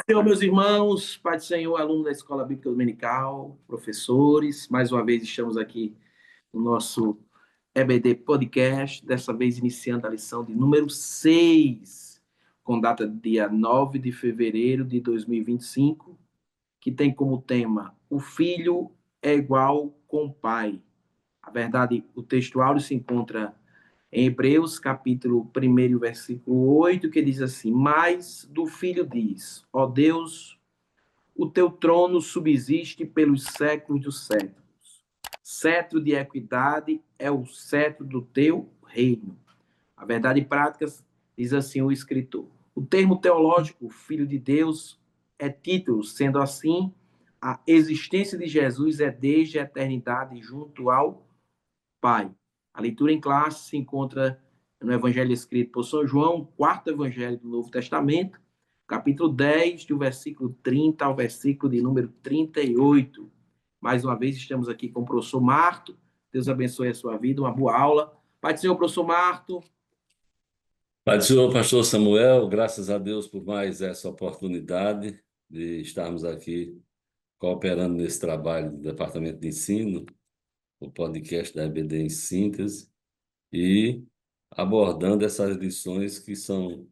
Senhor, meus irmãos, Pai do Senhor, aluno da Escola Bíblica Dominical, professores, mais uma vez estamos aqui no nosso EBD Podcast, dessa vez iniciando a lição de número 6, com data de dia 9 de fevereiro de 2025, que tem como tema: O Filho é igual com o Pai. A verdade, o texto áureo se encontra em Hebreus, capítulo 1, versículo 8, que diz assim: Mas do Filho diz, ó Deus, o teu trono subsiste pelos séculos dos séculos. Cetro de equidade é o cetro do teu reino. A verdade prática diz assim o escritor. O termo teológico, filho de Deus, é título, sendo assim, a existência de Jesus é desde a eternidade junto ao Pai. A leitura em classe se encontra no Evangelho escrito por São João, quarto Evangelho do Novo Testamento, capítulo 10, do versículo 30 ao versículo de número 38. Mais uma vez estamos aqui com o professor Marto. Deus abençoe a sua vida, uma boa aula. Pai do Senhor, professor Marto. Pai do Senhor, pastor Samuel, graças a Deus por mais essa oportunidade de estarmos aqui cooperando nesse trabalho do Departamento de Ensino, o podcast da EBD em síntese, e abordando essas lições que são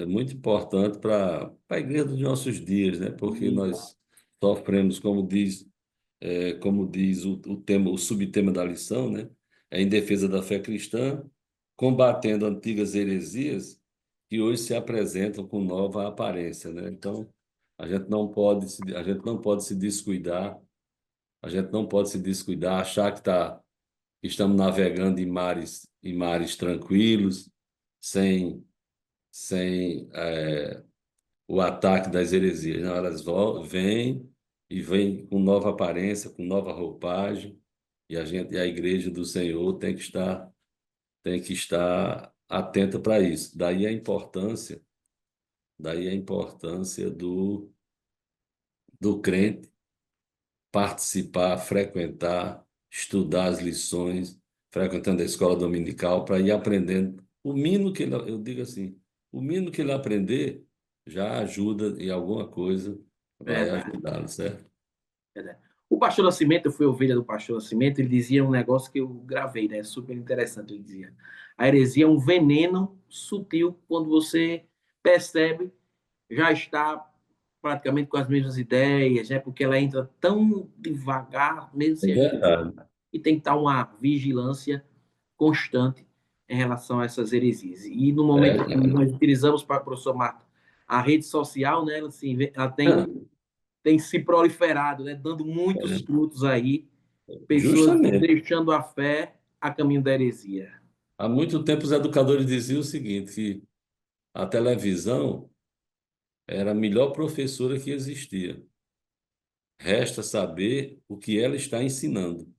muito importantes para a igreja dos nossos dias, né? Porque nós sofremos, como diz o tema, o subtema da lição, né? É em defesa da fé cristã, combatendo antigas heresias que hoje se apresentam com nova aparência, né? Então, a gente não pode se descuidar, achar que estamos navegando em mares tranquilos, sem o ataque das heresias. Não, elas vêm e vêm com nova aparência, com nova roupagem, e a igreja do Senhor tem que estar atenta para isso. Daí a importância do crente participar, frequentar, estudar as lições, frequentando a escola dominical para ir aprendendo. Eu digo assim, o mínimo que ele aprender já ajuda em alguma coisa, vai Verdade, ajudá-lo, certo? verdade. O pastor Nascimento, eu fui ovelha do pastor Nascimento, ele dizia um negócio que eu gravei, né? Super interessante. Ele dizia: a heresia é um veneno sutil quando você percebe já está praticamente com as mesmas ideias, né? Porque ela entra tão devagar, mesmo É sem a gente, verdade. e tem que estar uma vigilância constante em relação a essas heresias. E no É momento que verdade. nós utilizamos para o professor Marta a rede social, né? Ela, assim, ela tem se proliferado, né? Dando muitos frutos aí, pessoas Justamente. deixando a fé a caminho da heresia. Há muito tempo os educadores diziam o seguinte, que a televisão era a melhor professora que existia. Resta saber o que ela está ensinando.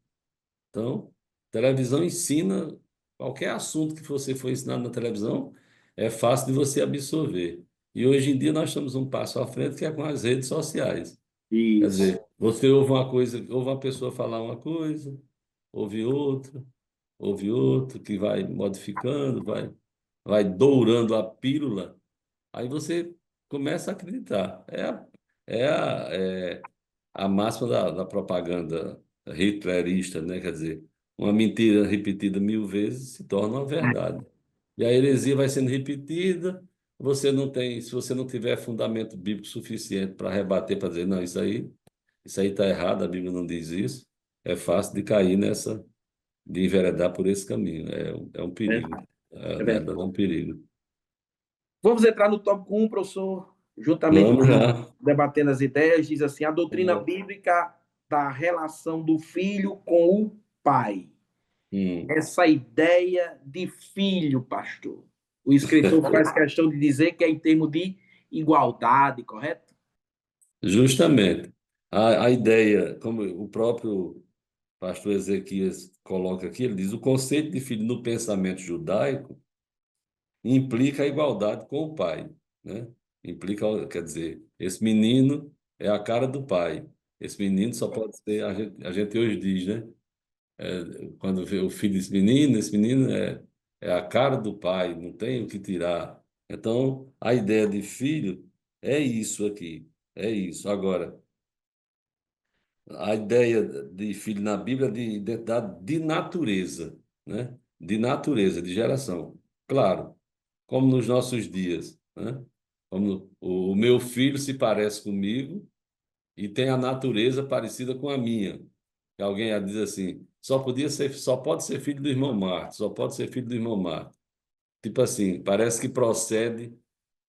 Então, televisão ensina qualquer assunto que você for ensinado na televisão, é fácil de você absorver. E hoje em dia nós estamos um passo à frente, que é com as redes sociais. Quer Isso. dizer, você ouve uma coisa, ouve uma pessoa falar uma coisa, ouve outra, ouve outro, que vai modificando, vai dourando a pílula, aí você começa a acreditar. É a máxima da propaganda hitlerista, né? Quer dizer, uma mentira repetida 1000 vezes se torna uma verdade. E a heresia vai sendo repetida, se você não tiver fundamento bíblico suficiente para rebater, para dizer, não, isso aí está errado, a Bíblia não diz isso, é fácil de cair de enveredar por esse caminho. É um É perigo. verdade. É É verdade, verdade. é um perigo. Vamos entrar no tópico 1, professor, juntamente Vamos lá. debatendo as ideias. Diz assim: a doutrina bíblica da relação do filho com o pai. Hum. Essa ideia de filho, pastor. O escritor faz questão de dizer que é em termos de igualdade, correto? Justamente. A ideia, como o próprio pastor Ezequias coloca aqui, ele diz: o conceito de filho no pensamento judaico implica a igualdade com o pai, né? Quer dizer, esse menino é a cara do pai. Esse menino só pode ser, a gente hoje diz, né? Quando vê o filho desse menino, esse menino é a cara do pai, não tem o que tirar. Então, a ideia de filho é isso aqui, é isso. Agora, a ideia de filho na Bíblia é de identidade de natureza, né? De natureza, de geração. Claro, como nos nossos dias, né? Como o meu filho se parece comigo e tem a natureza parecida com a minha. Que alguém diz assim, só pode ser filho do irmão Marcos, só pode ser filho do irmão Marcos. Tipo assim, parece que procede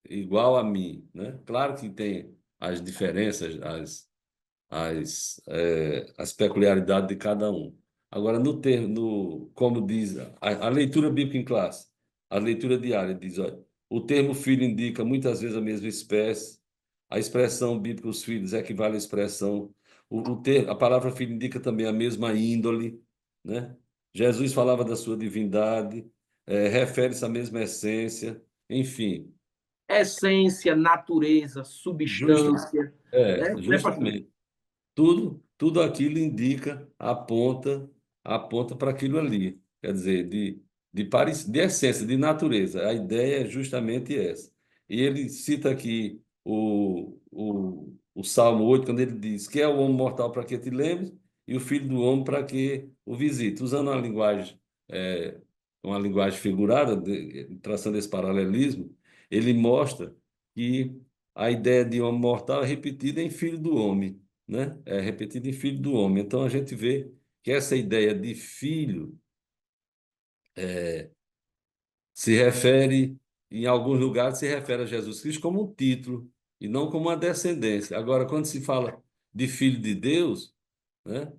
igual a mim, né? Claro que tem as diferenças, as peculiaridades de cada um. Agora, no termo, como diz a leitura bíblica em classe, a leitura diária diz, olha, o termo filho indica muitas vezes a mesma espécie, a expressão bíblica os filhos equivale à expressão, a palavra filho indica também a mesma índole, né? Jesus falava da sua divindade, refere-se à mesma essência, enfim, Essência, natureza, justa, substância, né, pastor? justamente. Tudo aquilo indica, aponta para aquilo ali. Quer dizer, de essência, de natureza. A ideia é justamente essa. E ele cita aqui o Salmo 8 quando ele diz que é o homem mortal para que te lembre e o filho do homem para que o visite. Usando é, uma linguagem figurada, traçando esse paralelismo, ele mostra que a ideia de homem mortal é repetida em filho do homem, né? É repetido em filho do homem. Então a gente vê que essa ideia de filho se refere, em alguns lugares, se refere a Jesus Cristo como um título e não como uma descendência. Agora, quando se fala de filho de Deus, né?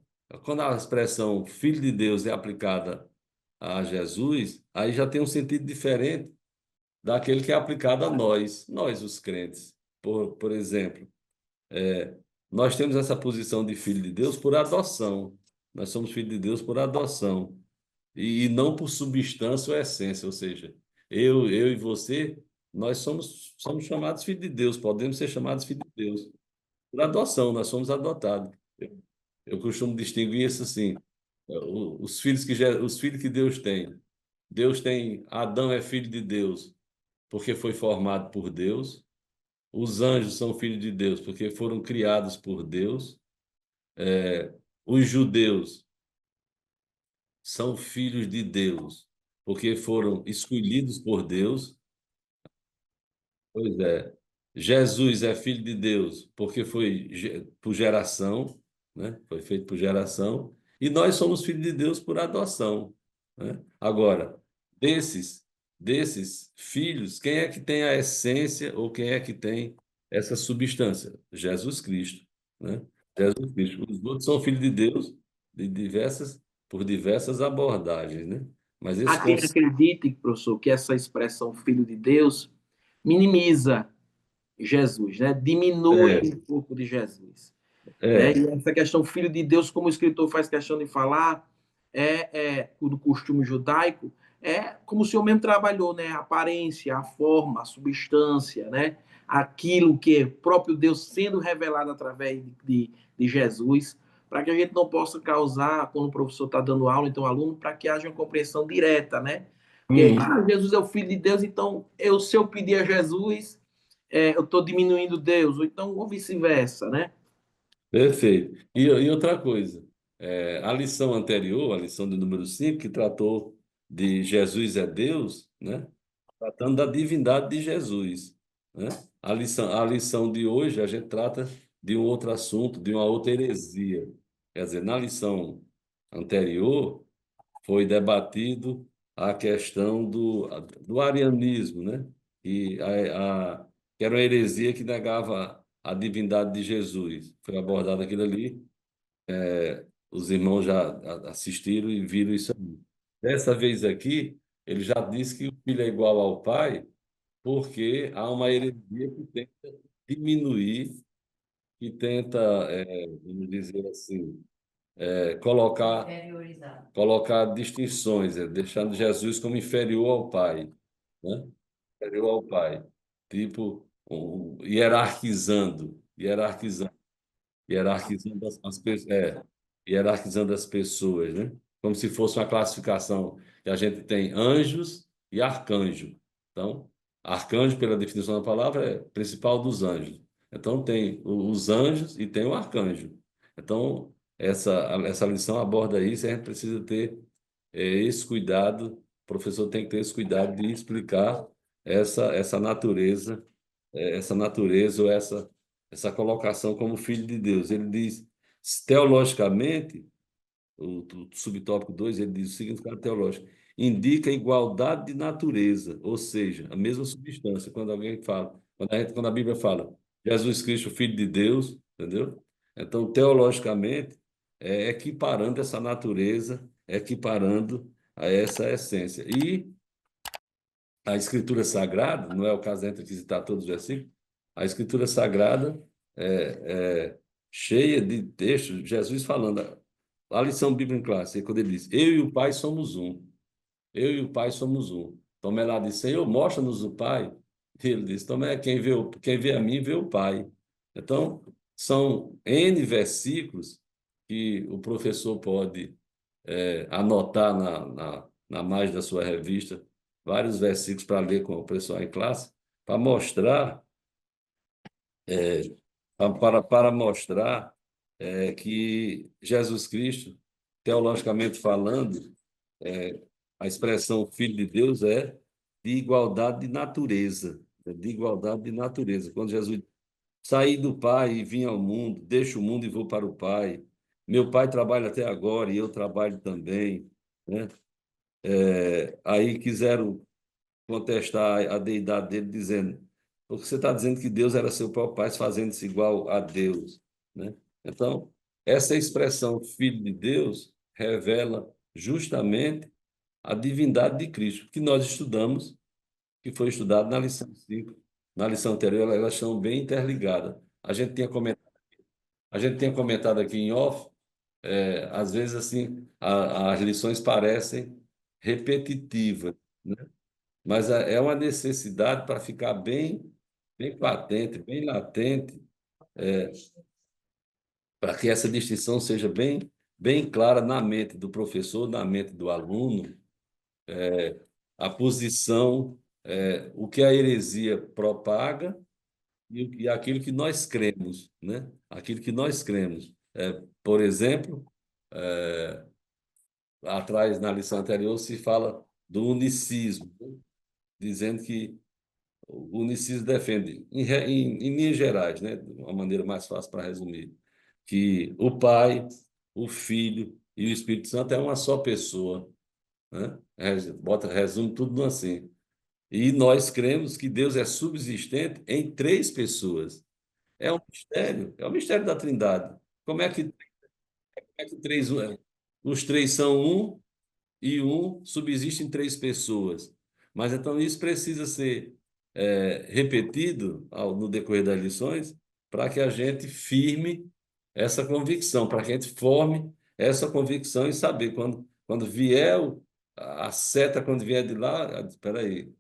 Quando a expressão filho de Deus é aplicada a Jesus, aí já tem um sentido diferente daquele que é aplicado a nós os crentes. Por exemplo, nós temos essa posição de filho de Deus por adoção. Nós somos filhos de Deus por adoção. E não por substância ou essência. Ou seja, eu e você, nós somos chamados filhos de Deus, podemos ser chamados filhos de Deus. Por adoção, nós somos adotados. Eu costumo distinguir isso assim. Os filhos que Deus tem. Deus tem, Adão é filho de Deus, porque foi formado por Deus. Os anjos são filhos de Deus, porque foram criados por Deus. Os judeus são filhos de Deus, porque foram escolhidos por Deus. Pois é. Jesus é filho de Deus, porque foi por geração, né? Foi feito por geração. E nós somos filhos de Deus por adoção, né? Agora, desses, desses filhos, quem é que tem a essência ou quem é que tem essa substância? Jesus Cristo, né? Jesus Cristo. Os outros são filhos de Deus por diversas abordagens, né? Mas esse Há quem conceito acredite, professor, que essa expressão filho de Deus minimiza Jesus, né? Diminui é, um pouco de Jesus. Né? é, E essa questão filho de Deus, como o escritor faz questão de falar, do costume judaico, é como o senhor mesmo trabalhou, né? A aparência, a forma, a substância, né? Aquilo que é próprio Deus sendo revelado através de Jesus, para que a gente não possa causar, quando o professor está dando aula, então o aluno, para que haja uma compreensão direta, né? Porque Jesus é o Filho de Deus, então se eu pedir a Jesus, eu estou diminuindo Deus, ou então ou vice-versa, né? perfeito. E outra coisa, a lição anterior, a lição do número 5 que tratou de Jesus é Deus, né? Tratando da divindade de Jesus, né? A lição de hoje, a gente trata de um outro assunto, de uma outra heresia. Quer dizer, na lição anterior, foi debatido a questão do arianismo, né? E que era uma heresia que negava a divindade de Jesus. Foi abordado aquilo ali, os irmãos já assistiram e viram isso aí. Dessa vez aqui, ele já disse que o filho é igual ao pai, porque há uma heresia que tenta diminuir, que tenta, vamos dizer assim, colocar distinções, deixando Jesus como inferior ao Pai, né? Inferior ao Pai, tipo hierarquizando hierarquizando as pessoas, né? Como se fosse uma classificação que a gente tem anjos e arcanjo. Então, Arcanjo, pela definição da palavra, é principal dos anjos. Então, tem os anjos e tem o arcanjo. Então, essa lição aborda isso e a gente precisa ter esse cuidado, o professor tem que ter esse cuidado de explicar essa natureza, essa natureza ou essa colocação como filho de Deus. Ele diz, teologicamente, o subtópico 2 ele diz o significado teológico, indica igualdade de natureza, ou seja, a mesma substância. Quando alguém fala, quando a Bíblia fala Jesus Cristo, Filho de Deus, entendeu? Então, teologicamente, é equiparando essa natureza, equiparando a essa essência. E a Escritura Sagrada, não é o caso da gente aqui citar todos os versículos, a Escritura Sagrada é cheia de textos, Jesus falando, a lição bíblica clássica, quando ele diz, eu e o Pai somos um, eu e o Pai somos um. Tomé lá disse, Senhor, mostra-nos o Pai. E ele disse, Tomé, quem vê a mim, vê o Pai. Então, são N versículos que o professor pode anotar na margem da sua revista, vários versículos para ler com o pessoal em classe, para mostrar, para mostrar que Jesus Cristo, teologicamente falando, a expressão Filho de Deus é de igualdade de natureza, de igualdade de natureza. Quando Jesus saí do Pai e vim ao mundo, deixo o mundo e vou para o Pai. Meu Pai trabalha até agora e eu trabalho também, né? Aí quiseram contestar a deidade dele, dizendo, porque você está dizendo que Deus era seu próprio pai, fazendo-se igual a Deus, né? Então, essa expressão Filho de Deus revela justamente a divindade de Cristo, que nós estudamos, que foi estudado na lição 5. Na lição anterior, elas estão bem interligadas. A gente tinha comentado aqui em off, às vezes assim, as lições parecem repetitivas, né? Mas é uma necessidade para ficar bem patente, bem latente, para que essa distinção seja bem clara na mente do professor, na mente do aluno, a posição, o que a heresia propaga e aquilo que nós cremos, né? Aquilo que nós cremos. Por exemplo, atrás, na lição anterior, se fala do unicismo, né? Dizendo que o unicismo defende, em linhas gerais, né, de uma maneira mais fácil para resumir, que o Pai, o Filho e o Espírito Santo é uma só pessoa, né? Resume tudo assim. E nós cremos que Deus é subsistente em três pessoas. É um mistério da Trindade. Como é que os três são um e um subsiste em três pessoas? Mas então isso precisa ser repetido no decorrer das lições para que a gente firme essa convicção, para que a gente forme essa convicção e saber quando vier a seta, quando vier de lá, espera aí,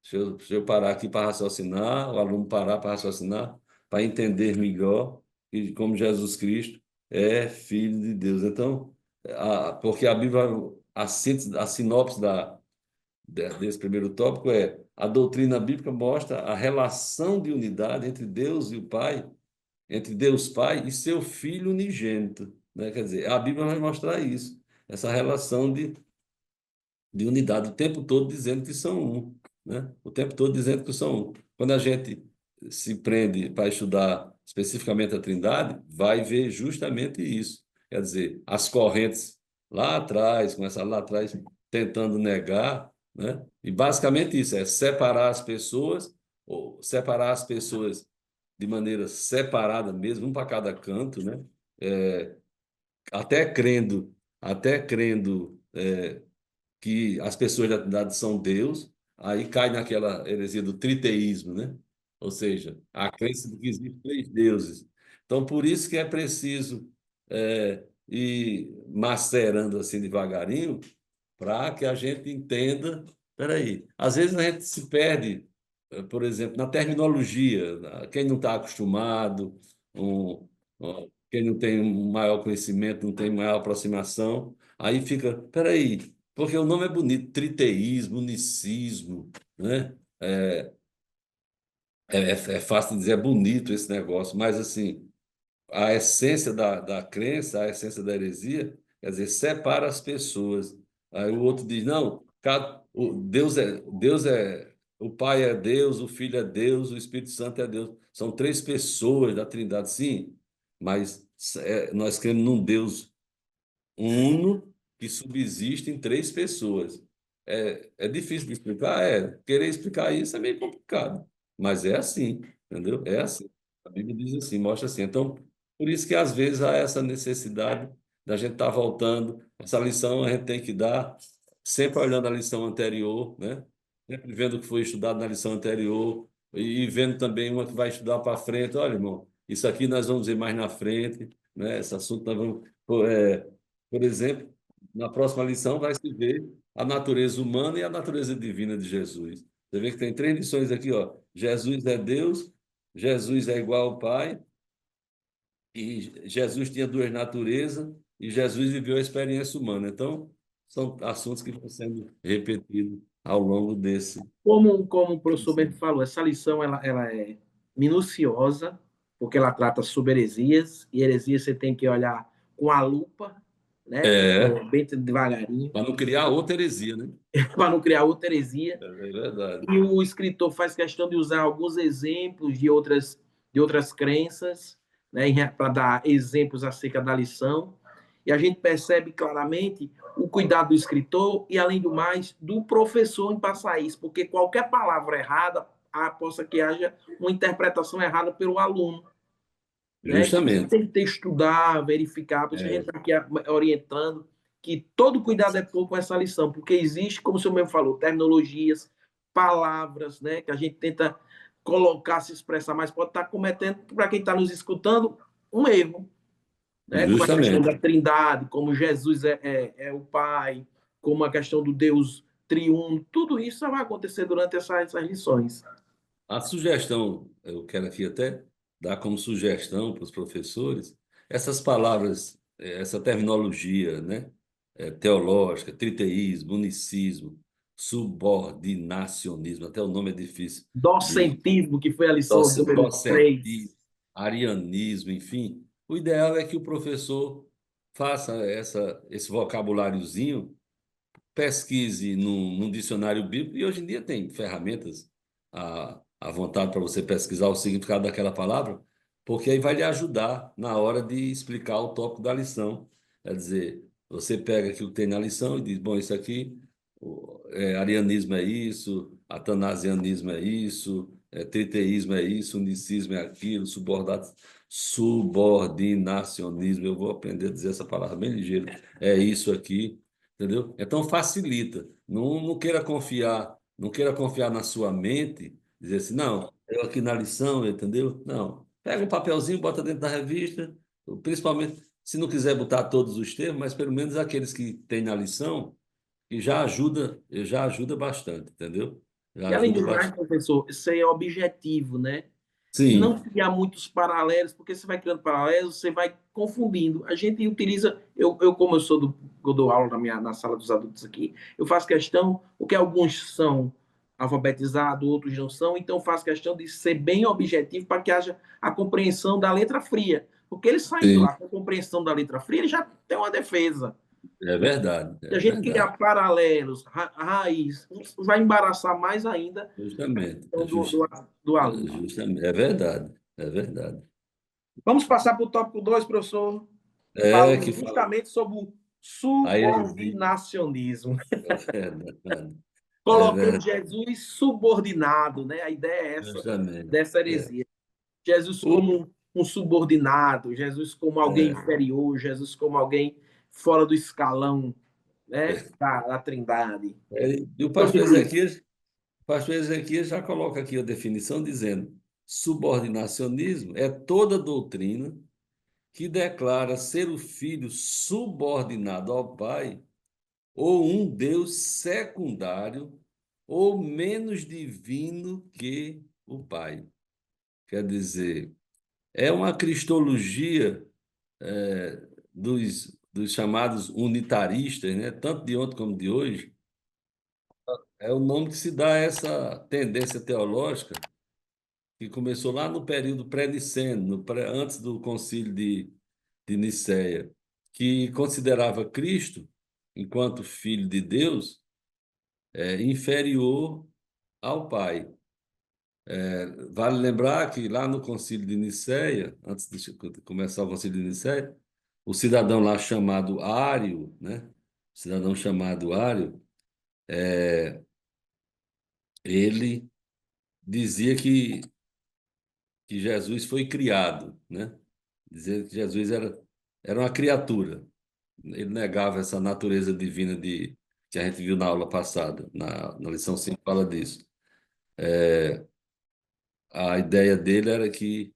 deixa eu parar aqui para raciocinar, o aluno parar para raciocinar, para entender melhor e como Jesus Cristo é Filho de Deus. Então, porque a Bíblia, a síntese, a sinopse desse primeiro tópico é a doutrina bíblica mostra a relação de unidade entre Deus e o Pai, entre Deus Pai e seu Filho unigênito, né? Quer dizer, a Bíblia vai mostrar isso, essa relação de unidade, o tempo todo dizendo que são um, né? O tempo todo dizendo que são um. Quando a gente se prende para estudar especificamente a Trindade, vai ver justamente isso. Quer dizer, as correntes lá atrás, começaram lá atrás tentando negar, né? E basicamente isso, é separar as pessoas, ou separar as pessoas de maneira separada mesmo, um para cada canto, né? É, até crendo, até crendo que as pessoas da Trindade são Deus, aí cai naquela heresia do triteísmo, né? Ou seja, a crença de que existem três deuses. Então, por isso que é preciso ir macerando assim devagarinho, para que a gente entenda. Espera aí, às vezes a gente se perde, por exemplo, na terminologia. Quem não está acostumado, quem não tem um maior conhecimento, não tem maior aproximação, aí fica, espera aí, porque o nome é bonito, triteísmo, unicismo, né? é fácil de dizer, é bonito esse negócio, mas assim, a essência da crença, a essência da heresia, quer dizer, separa as pessoas. Aí o outro diz, não, o Pai é Deus, o Filho é Deus, o Espírito Santo é Deus. São três pessoas da Trindade, sim, mas nós cremos num Deus uno que subsiste em três pessoas. É difícil de explicar? Querer explicar isso é meio complicado, mas é assim, entendeu? É assim. A Bíblia diz assim, mostra assim. Então, por isso que às vezes há essa necessidade da gente estar voltando. Essa lição a gente tem que dar, sempre olhando a lição anterior, né? Sempre vendo o que foi estudado na lição anterior e vendo também uma que vai estudar para frente. Olha, irmão, isso aqui nós vamos ver mais na frente, né? Esse assunto nós vamos. Por exemplo, na próxima lição vai se ver a natureza humana e a natureza divina de Jesus. Você vê que tem três lições aqui, ó. Jesus é Deus, Jesus é igual ao Pai, e Jesus tinha duas naturezas, e Jesus viveu a experiência humana. Então, são assuntos que vão sendo repetidos ao longo desse. Como o professor Bento falou, essa lição ela é minuciosa, porque ela trata sobre heresias, e heresias você tem que olhar com a lupa, né? É, Bem devagarinho, para não criar outra heresia, né? para não criar outra heresia. É verdade. E o escritor faz questão de usar alguns exemplos de outras crenças, né, para dar exemplos acerca da lição. E a gente percebe claramente o cuidado do escritor e, além do mais, do professor em passar isso, porque qualquer palavra errada, possa que haja uma interpretação errada pelo aluno. Né? Então, Justamente. tem que ter estudar, verificar, por isso que a gente É, está aqui orientando que todo cuidado é pouco com essa lição, porque existe, como o senhor mesmo falou, terminologias, palavras, né, que a gente tenta colocar, se expressar, mas pode estar cometendo, para quem está nos escutando, um erro, né, como a questão da justamente. trindade, como Jesus é o Pai, como a questão do Deus triuno, tudo isso vai acontecer durante essas lições. A sugestão, eu quero aqui até dar como sugestão para os professores, essas palavras, essa terminologia, né, teológica, triteísmo, unicismo, subordinacionismo, até o nome é difícil, de Docentismo, que foi a lição número 3. docetismo, arianismo, enfim. O ideal é que o professor faça esse vocabuláriozinho, pesquise num dicionário bíblico, e hoje em dia tem ferramentas à vontade para você pesquisar o significado daquela palavra, porque aí vai lhe ajudar na hora de explicar o tópico da lição. Quer dizer, você pega aquilo que tem na lição e diz, bom, isso aqui, arianismo é isso, atanasianismo é isso, triteísmo é isso, unicismo é aquilo, subordinacionismo, eu vou aprender a dizer essa palavra bem ligeiro, é isso aqui. Entendeu? Então facilita. Não queira confiar, não queira confiar na sua mente, dizer assim, não, eu aqui na lição, entendeu? Não. Pega um papelzinho, bota dentro da revista, principalmente se não quiser botar todos os termos, mas pelo menos aqueles que tem na lição, que já ajuda bastante, entendeu? Já E além ajuda do mais, bastante. professor, isso aí é objetivo, né? E não Sim, criar muitos paralelos, porque você vai criando paralelos, você vai confundindo. A gente utiliza, como eu sou eu dou aula na sala dos adultos aqui, eu faço questão, porque alguns são alfabetizados, outros não são, então eu faço questão de ser bem objetivo para que haja a compreensão da letra fria. Porque ele saindo sim, lá com a compreensão da letra fria, ele já tem uma defesa. é verdade, Se a é gente verdade. criar paralelos, raiz, vai embaraçar mais ainda Justamente, do aluno. justamente, é verdade, é verdade. Vamos passar para o tópico 2, professor, É falando que fala justamente sobre o a heresia. subordinacionismo, É verdade. É colocando verdade, Jesus subordinado, né? A ideia é essa, justamente. dessa É. heresia. Jesus O, como um subordinado, Jesus como alguém é, inferior, Jesus como alguém fora do escalão, né? Da Trindade. e Continue. o pastor Ezequias já coloca aqui a definição dizendo: subordinacionismo é toda doutrina que declara ser o filho subordinado ao pai ou um Deus secundário ou menos divino que o pai. Quer dizer, é uma cristologia dos chamados unitaristas, né? Tanto de ontem como de hoje, é o nome que se dá a essa tendência teológica que começou lá no período pré-niceno, antes do concílio de Nicéia, que considerava Cristo, enquanto Filho de Deus, inferior ao Pai. Vale lembrar que lá no concílio de Nicéia, antes de começar o concílio de Nicéia, o cidadão lá chamado Ário, né? O cidadão chamado Ário, ele dizia que Jesus foi criado, né? Dizia que Jesus era uma criatura. Ele negava essa natureza divina que a gente viu na aula passada, na lição 5 fala disso. A ideia dele era que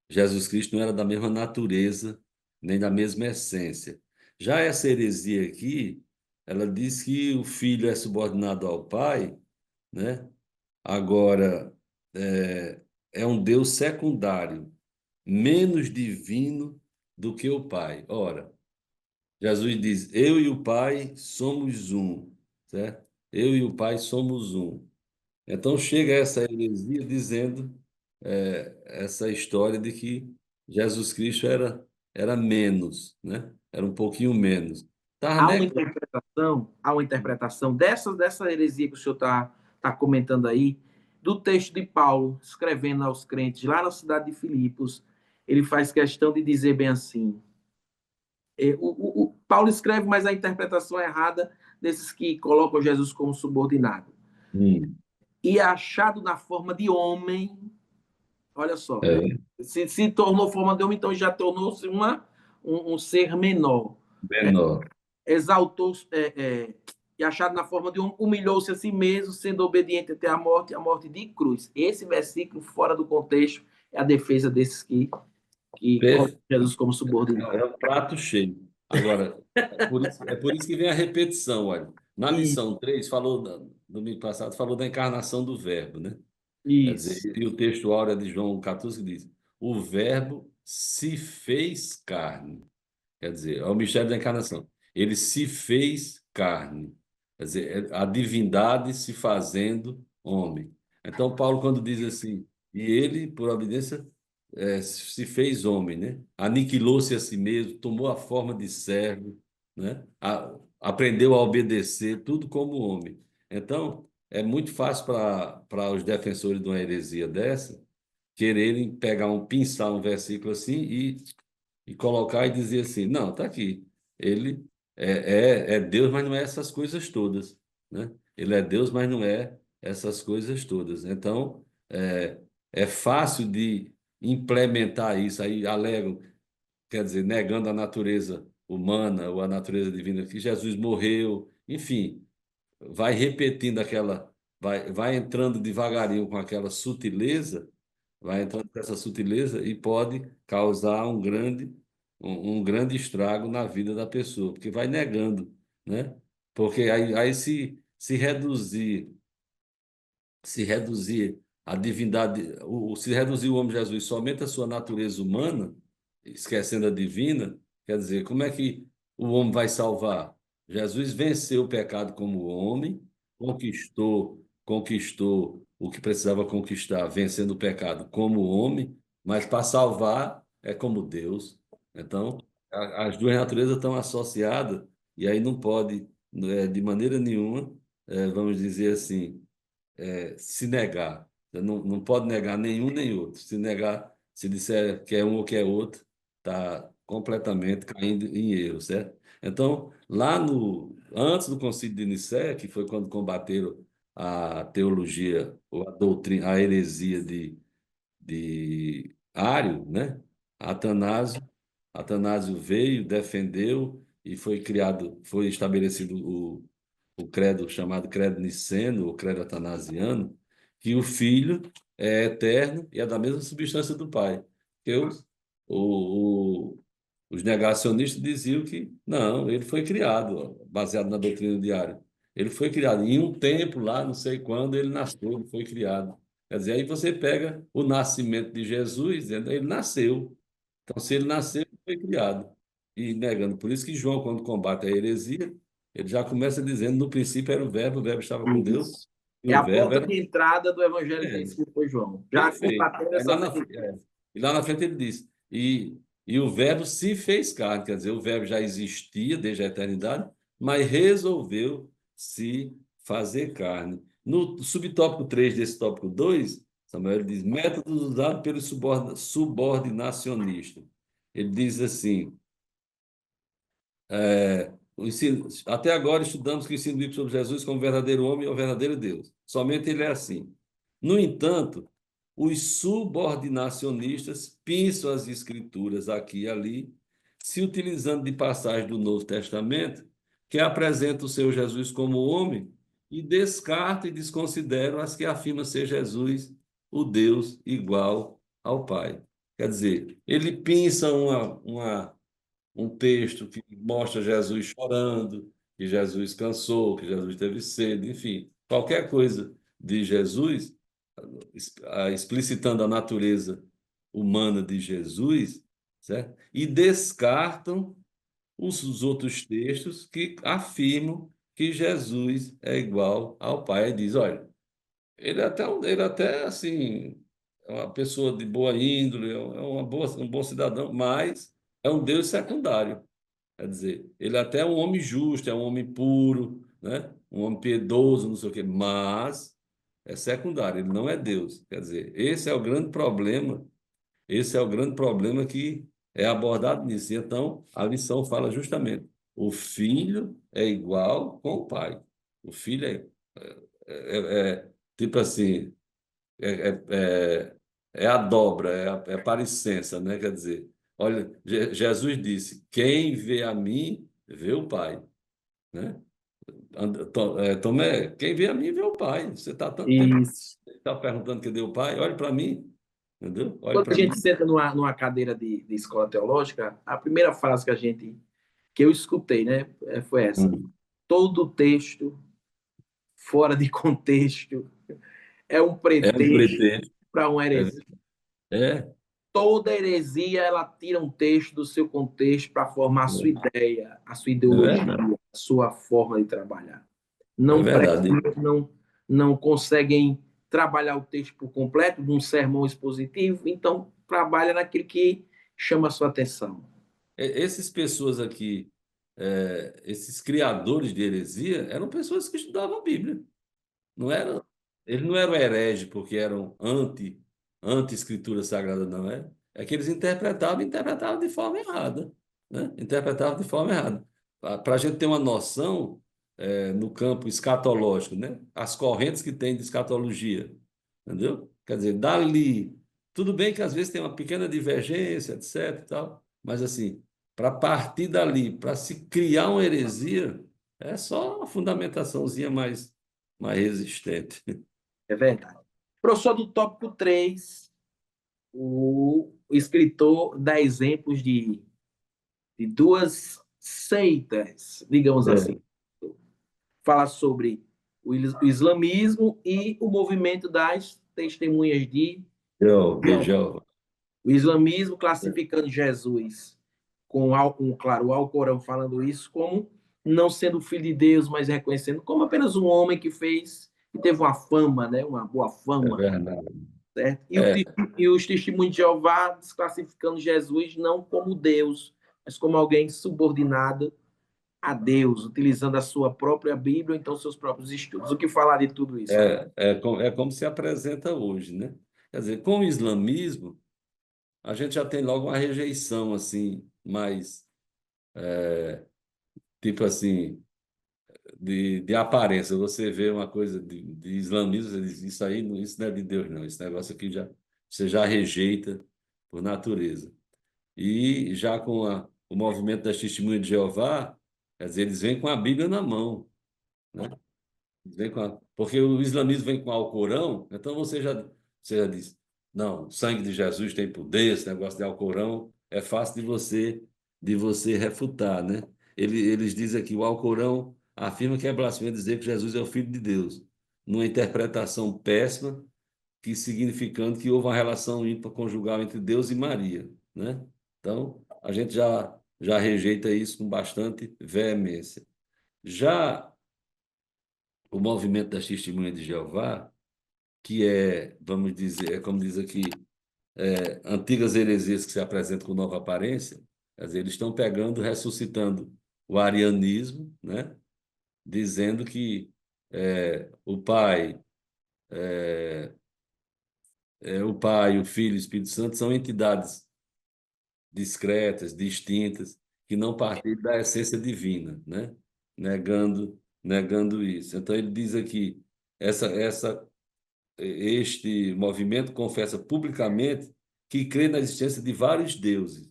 Jesus Cristo não era da mesma natureza, nem da mesma essência. Já essa heresia aqui, ela diz que o filho é subordinado ao pai, né? Agora, é, é um Deus secundário, menos divino do que o pai. Ora, Jesus diz: Eu e o pai somos um, certo? Eu e o pai somos um. Então chega essa heresia dizendo essa história de que Jesus Cristo era menos, né? Era um pouquinho menos. Estava negando. Há uma interpretação dessa heresia que o senhor tá comentando aí, do texto de Paulo, escrevendo aos crentes lá na cidade de Filipos. Ele faz questão de dizer bem assim: o Paulo escreve, mas a interpretação é errada desses que colocam Jesus como subordinado. Hum, E é achado na forma de homem, olha só, é, se tornou forma de homem, então já tornou-se um ser menor. menor. Exaltou e achado na forma de homem, humilhou-se a si mesmo, sendo obediente até a morte de cruz. Esse versículo, fora do contexto, é a defesa desses que colocam Per- Jesus como subordinado. É um prato cheio. Agora, é por isso que vem a repetição, olha. Na E, lição 3 falou, domingo passado, falou da encarnação do Verbo, né? Quer dizer, isso. e o texto áureo de João 14 diz: O Verbo se fez carne. Quer dizer, é o mistério da encarnação. Ele se fez carne. Quer dizer, a divindade se fazendo homem. Então, Paulo, quando diz assim, e ele, por obediência, se fez homem, né? Aniquilou-se a si mesmo, tomou a forma de servo, né? Aprendeu a obedecer, tudo como homem. Então, é muito fácil para os defensores de uma heresia dessa quererem pegar pinçar um versículo assim e colocar e dizer assim, não, tá aqui. Ele é Deus, mas não é essas coisas todas, né? Ele é Deus, mas não é essas coisas todas. Então, é fácil de implementar isso. Aí alegam, quer dizer, negando a natureza humana ou a natureza divina, que Jesus morreu, enfim, vai repetindo vai entrando devagarinho com aquela sutileza, vai entrando com essa sutileza e pode causar um grande estrago na vida da pessoa, porque vai negando, né? Porque aí se reduzir a divindade, se reduzir o homem Jesus somente à sua natureza humana, esquecendo a divina, quer dizer, como é que o homem vai salvar? Jesus venceu o pecado como homem, conquistou o que precisava conquistar, vencendo o pecado como homem, mas para salvar é como Deus. Então, as duas naturezas estão associadas e aí não pode, de maneira nenhuma, vamos dizer assim, se negar. Você não pode negar nenhum nem outro. Se negar, se disser que é um ou que é outro, está completamente caindo em erro, certo? Então, antes do Concílio de Nicéia, que foi quando combateram a teologia, ou a doutrina, a heresia de Ário, né? Atanásio, Atanásio veio, defendeu e foi estabelecido o credo chamado credo niceno, ou credo atanasiano, que o Filho é eterno e é da mesma substância do Pai. Que o, os negacionistas diziam que não, ele foi criado, ó, baseado na doutrina diária. Ele foi criado em um tempo lá, não sei quando, ele nasceu, ele foi criado. Quer dizer, aí você pega o nascimento de Jesus, dizendo, ele nasceu. Então, se ele nasceu, ele foi criado. E negando. Por isso que João, quando combate a heresia, ele já começa dizendo, no princípio era o Verbo estava com Deus, Isso. E É o a verbo porta era. de entrada do evangelho que é É, escrito por João. Já perfeito. constatando Aí lá essa na, verdade. e lá na frente ele diz: e o verbo se fez carne, quer dizer, o verbo já existia desde a eternidade, mas resolveu se fazer carne. No subtópico 3 desse tópico 2, Samuel ele diz: métodos usados pelo subordinacionista. Ele diz assim. Até agora estudamos que o ensino bíblico sobre Jesus como verdadeiro homem é o verdadeiro Deus. Somente ele é assim. No entanto, os subordinacionistas pinçam as escrituras aqui e ali, se utilizando de passagens do Novo Testamento, que apresentam o seu Jesus como homem, e descartam e desconsideram as que afirmam ser Jesus o Deus igual ao Pai. Quer dizer, ele pinça um texto que mostra Jesus chorando, que Jesus cansou, que Jesus teve sede, enfim, qualquer coisa de Jesus, explicitando a natureza humana de Jesus, certo? E descartam os outros textos que afirmam que Jesus é igual ao Pai. E diz, olha, ele até assim, é uma pessoa de boa índole, um bom cidadão, mas é um Deus secundário. Quer dizer, ele até é um homem justo, é um homem puro, né? Um homem piedoso, não sei o quê, mas é secundário, ele não é Deus. Quer dizer, esse é o grande problema que é abordado nisso. E então, a lição fala justamente: o filho é igual com o pai. O filho tipo assim, é, é, é a dobra, é a parecença, né? Quer dizer, olha, Jesus disse: quem vê a mim, vê o Pai, né? Tomé, quem vê a mim, vê o Pai. Você está tanto tempo Isso. tá perguntando cadê o Pai? Olhe para mim, entendeu? Olhe Quando a para gente mim. senta numa cadeira de escola teológica, a primeira frase que eu escutei, né, foi essa: Hum. todo texto fora de contexto é um É um pretexto pretexto. para uma É, heresia. é, Toda heresia ela tira um texto do seu contexto para formar a sua ideia, a sua é ideologia, verdade. a sua forma de trabalhar. É Não verdade. não não conseguem trabalhar o texto por completo de um sermão expositivo, então trabalha naquilo que chama a sua atenção. Essas pessoas aqui, esses criadores de heresia, eram pessoas que estudavam a Bíblia. Não era, eles não eram hereges porque eram anti-escritura sagrada, não é? É que eles interpretavam de forma errada, né? Interpretavam de forma errada. Para a gente ter uma noção, no campo escatológico, né? As correntes que tem de escatologia, entendeu? Quer dizer, dali, tudo bem que às vezes tem uma pequena divergência, etc, e tal, mas assim, para partir dali, para se criar uma heresia, é só uma fundamentaçãozinha mais resistente. É verdade. Professor do tópico 3, o escritor dá exemplos de duas seitas, digamos assim. É. Fala sobre o islamismo e o movimento das testemunhas de De Jeová. Jeová. O islamismo classificando Jesus claro, o Alcorão falando isso como não sendo filho de Deus, mas reconhecendo como apenas um homem que teve uma fama, né, uma boa É fama, verdade. certo? É, E os testemunhos de Jeová desclassificando Jesus não como Deus, mas como alguém subordinado a Deus, utilizando a sua própria Bíblia, ou então seus próprios estudos. O que falar de tudo isso? é como se apresenta hoje, né? Quer dizer, com o islamismo, a gente já tem logo uma rejeição, assim, mais, tipo assim, de aparência. Você vê uma coisa de islamismo, você diz, isso não é de Deus, não. Esse negócio aqui você já rejeita por natureza. E já com o movimento das testemunhas de Jeová, quer dizer, eles vêm com a Bíblia na mão, né? Porque o islamismo vem com o Alcorão, então você já diz, não, o sangue de Jesus tem poder, esse negócio de Alcorão é fácil de você refutar, né? Eles dizem aqui, o Alcorão afirma que é blasfêmia dizer que Jesus é o Filho de Deus, numa interpretação péssima, que significando que houve uma relação ímpar conjugal entre Deus e Maria, né? Então, a gente já rejeita isso com bastante veemência. Já o movimento das testemunhas de Jeová, que é, vamos dizer, é como diz aqui, antigas heresias que se apresentam com nova aparência, quer dizer, eles estão pegando, ressuscitando o arianismo, né? Dizendo que o Pai, o Pai, o Filho e o Espírito Santo são entidades discretas, distintas, que não partilham da essência divina, né? Negando isso. Então ele diz aqui, este movimento confessa publicamente que crê na existência de vários deuses.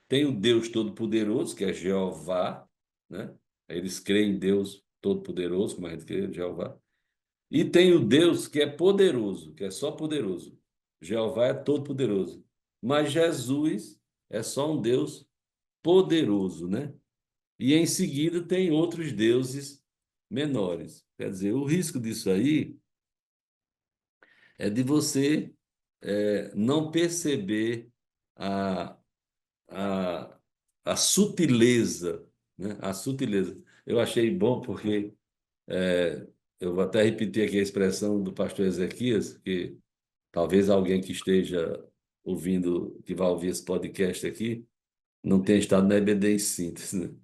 Tem o Deus Todo-Poderoso, que é Jeová, né? Eles creem em Deus Todo-Poderoso, como a gente crê, Jeová. E tem o Deus que é poderoso, que é só poderoso. Jeová é todo-poderoso. Mas Jesus é só um Deus poderoso, né? E em seguida tem outros deuses menores. Quer dizer, o risco disso aí é de você não perceber a, a, a sutileza, né? A sutileza. Eu achei bom porque eu vou até repetir aqui a expressão do pastor Ezequias, que talvez alguém que esteja ouvindo, que vai ouvir esse podcast aqui, não tenha estado na EBD em síntese, né?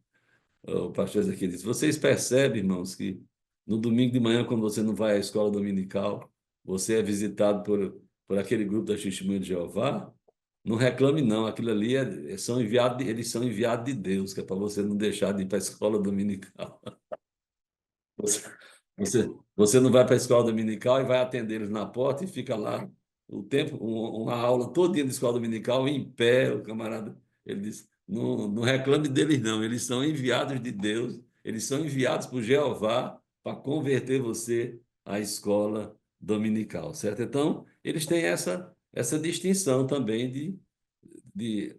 O pastor Ezequiel disse: Vocês percebem, irmãos, que no domingo de manhã, quando você não vai à escola dominical, você é visitado por aquele grupo da Testemunha de Jeová? Não reclame, não. Aquilo ali eles são enviados de Deus, que é para você não deixar de ir para a escola dominical. Você, você não vai para a escola dominical e vai atender eles na porta e fica lá o tempo, uma aula todinha de escola dominical em pé, o camarada. Ele disse: não reclame deles, não. Eles são enviados de Deus, eles são enviados por Jeová para converter você à escola dominical, certo? Então, eles têm essa distinção também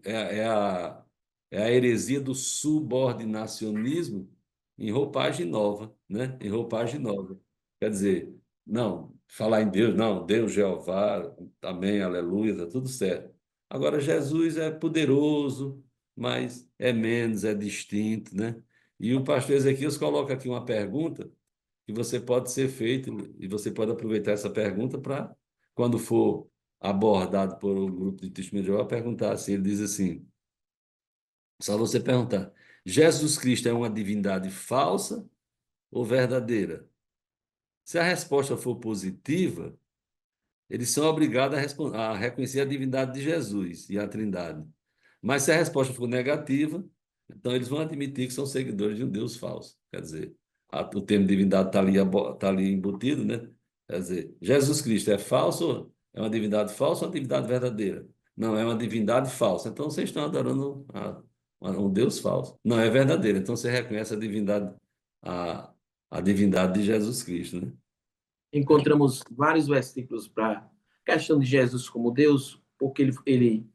é a heresia do subordinacionismo em roupagem nova, né? Em roupagem nova. Quer dizer, não, falar em Deus, não, Deus, Jeová, amém, aleluia, tá tudo certo. Agora, Jesus é poderoso, mas é menos, é distinto, né? E o pastor Ezequias coloca aqui uma pergunta que você pode ser feita, e você pode aproveitar essa pergunta para, quando for abordado por um grupo de testemunho de Jeová, perguntar assim, ele diz assim, só você perguntar, Jesus Cristo é uma divindade falsa ou verdadeira? Se a resposta for positiva, eles são obrigados a reconhecer a divindade de Jesus e a Trindade. Mas se a resposta for negativa, então eles vão admitir que são seguidores de um Deus falso. Quer dizer, o termo divindade está ali, tá ali embutido, né? Quer dizer, Jesus Cristo é falso? É uma divindade falsa ou uma divindade verdadeira? Não, é uma divindade falsa. Então vocês estão adorando um Deus falso. Não é verdadeiro. Então você reconhece a, a divindade de Jesus Cristo, né? Encontramos vários versículos para a questão de Jesus como Deus, porque ele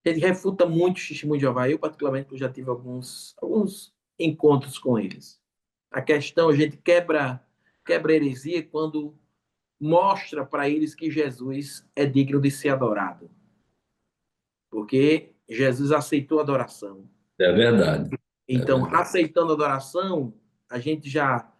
refuta muito o testemunho de Jeová. Eu, particularmente, eu já tive alguns encontros com eles. A questão, a gente quebra a heresia quando mostra para eles que Jesus é digno de ser adorado. Porque Jesus aceitou a adoração. É verdade. É Então, verdade. aceitando a adoração, a gente já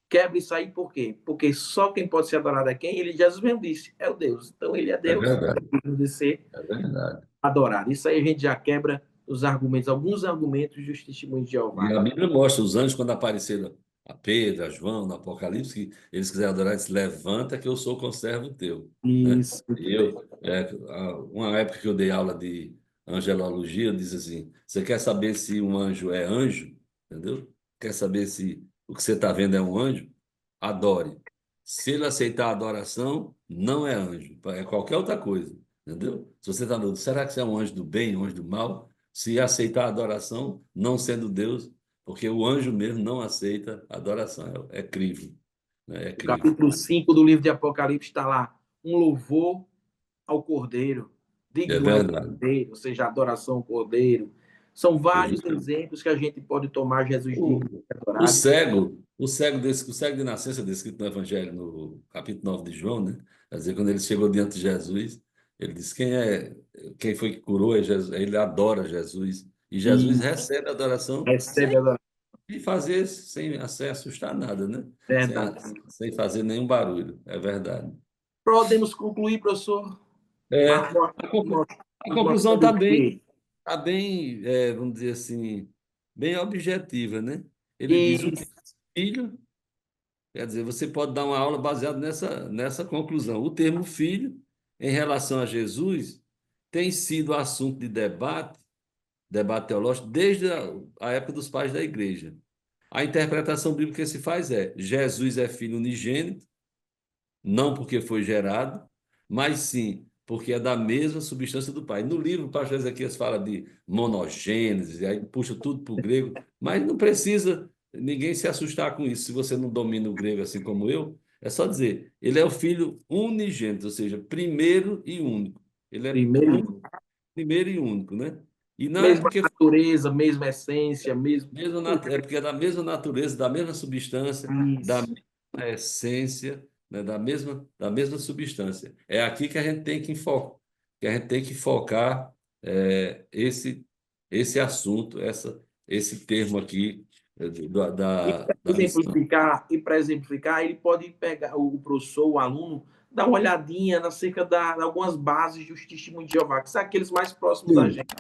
quebra isso aí por quê? Porque só quem pode ser adorado é quem? Ele, Jesus mesmo disse, é o Deus. Então, ele é É Deus, é verdade. digno de ser É verdade. adorado. Isso aí a gente já quebra os argumentos, alguns argumentos dos testemunhos de E Jeová. a Bíblia mostra os anjos quando apareceram a Pedro, a João, no Apocalipse, que eles quiserem adorar, eles levanta que eu sou conservo teu, né? Isso, muito E bem. uma época que eu dei aula de angelologia, eu disse assim, você quer saber se um anjo é anjo? Entendeu? Quer saber se o que você está vendo é um anjo? Adore. Se ele aceitar a adoração, não é anjo, é qualquer outra coisa, entendeu? Se você está dúvida, será que você é um anjo do bem, um anjo do mal? Se aceitar a adoração, não sendo Deus, porque o anjo mesmo não aceita a adoração, é crivo, né? É O crivo. capítulo 5 do livro de Apocalipse está lá, um louvor ao Cordeiro, É digno é o verdade. Cordeiro, ou seja, adoração ao Cordeiro. São vários Justamente. exemplos que a gente pode tomar Jesus digno de O, ser adorado. o cego de nascença descrito no Evangelho, no capítulo 9 de João, né? Quer dizer, quando ele chegou diante de Jesus, ele disse: quem foi que curou é Jesus, ele adora Jesus. E E Jesus recebe a adoração recebe a adoração. E fazer sem assustar nada, né? Sem, a- Verdade. sem fazer nenhum barulho, é verdade. Podemos concluir, professor? É, Marco, a nos conclusão mostrando está o quê? tá bem, vamos dizer assim, bem objetiva, né? Ele diz o E que filho, quer dizer, você pode dar uma aula baseada nessa conclusão. O termo filho, em relação a Jesus, tem sido assunto de debate teológico, desde a época dos pais da igreja. A interpretação bíblica que se faz é: Jesus é filho unigênito, não porque foi gerado, mas sim porque é da mesma substância do Pai. No livro, o pastor Ezequias fala de monogênese, aí puxa tudo para o grego, mas não precisa ninguém se assustar com isso. Se você não domina o grego assim como eu, é só dizer, ele é o filho unigênito, ou seja, primeiro e único. Ele é primeiro, primeiro e único, né? E não é mesma porque natureza, mesma essência, mesmo é porque é da mesma natureza, da mesma substância, da isso. mesma essência, né, da mesma substância. É aqui que a gente tem que focar esse assunto, esse termo aqui da lição. E para exemplificar, ele pode pegar o professor, o aluno, dar uma olhadinha acerca de algumas bases dos testemunhos de Jeová, que são aqueles mais próximos da Sim, gente.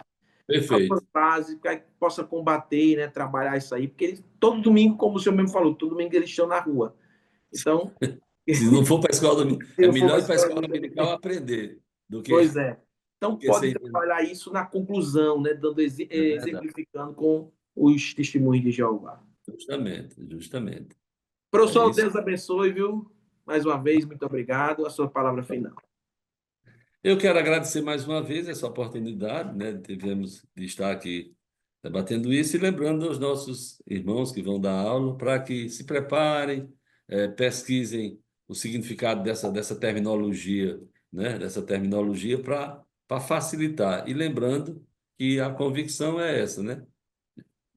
Algumas perfeito. bases para que possa combater, né, trabalhar isso aí, porque eles, todo domingo, como o senhor mesmo falou, todo domingo eles estão na rua. Então, Se não for para a escola dominical, se é eu for para melhor a ir para a escola escola dominical, dominical aprender do que, pois é. do Então, que pode ser. trabalhar isso na conclusão, né, dando, É verdade. exemplificando com os testemunhos de Jeová. Justamente, justamente. É Professor, isso. Deus abençoe, viu? Mais uma vez, muito obrigado. A sua palavra final. Eu quero agradecer mais uma vez essa oportunidade, né? Tivemos de estar aqui debatendo isso e lembrando aos nossos irmãos que vão dar aula para que se preparem, pesquisem o significado dessa terminologia, né? Dessa terminologia para facilitar. E lembrando que a convicção é essa, né?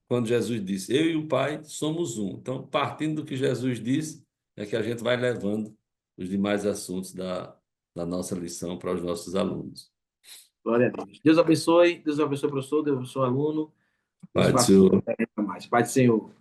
Quando Jesus disse, eu e o Pai somos um. Então, partindo do que Jesus disse, é que a gente vai levando os demais assuntos da nossa lição para os nossos alunos. Glória a Deus abençoe, professor, Deus abençoe, aluno. Nos Pai do faça Senhor. mais. Pai do Senhor.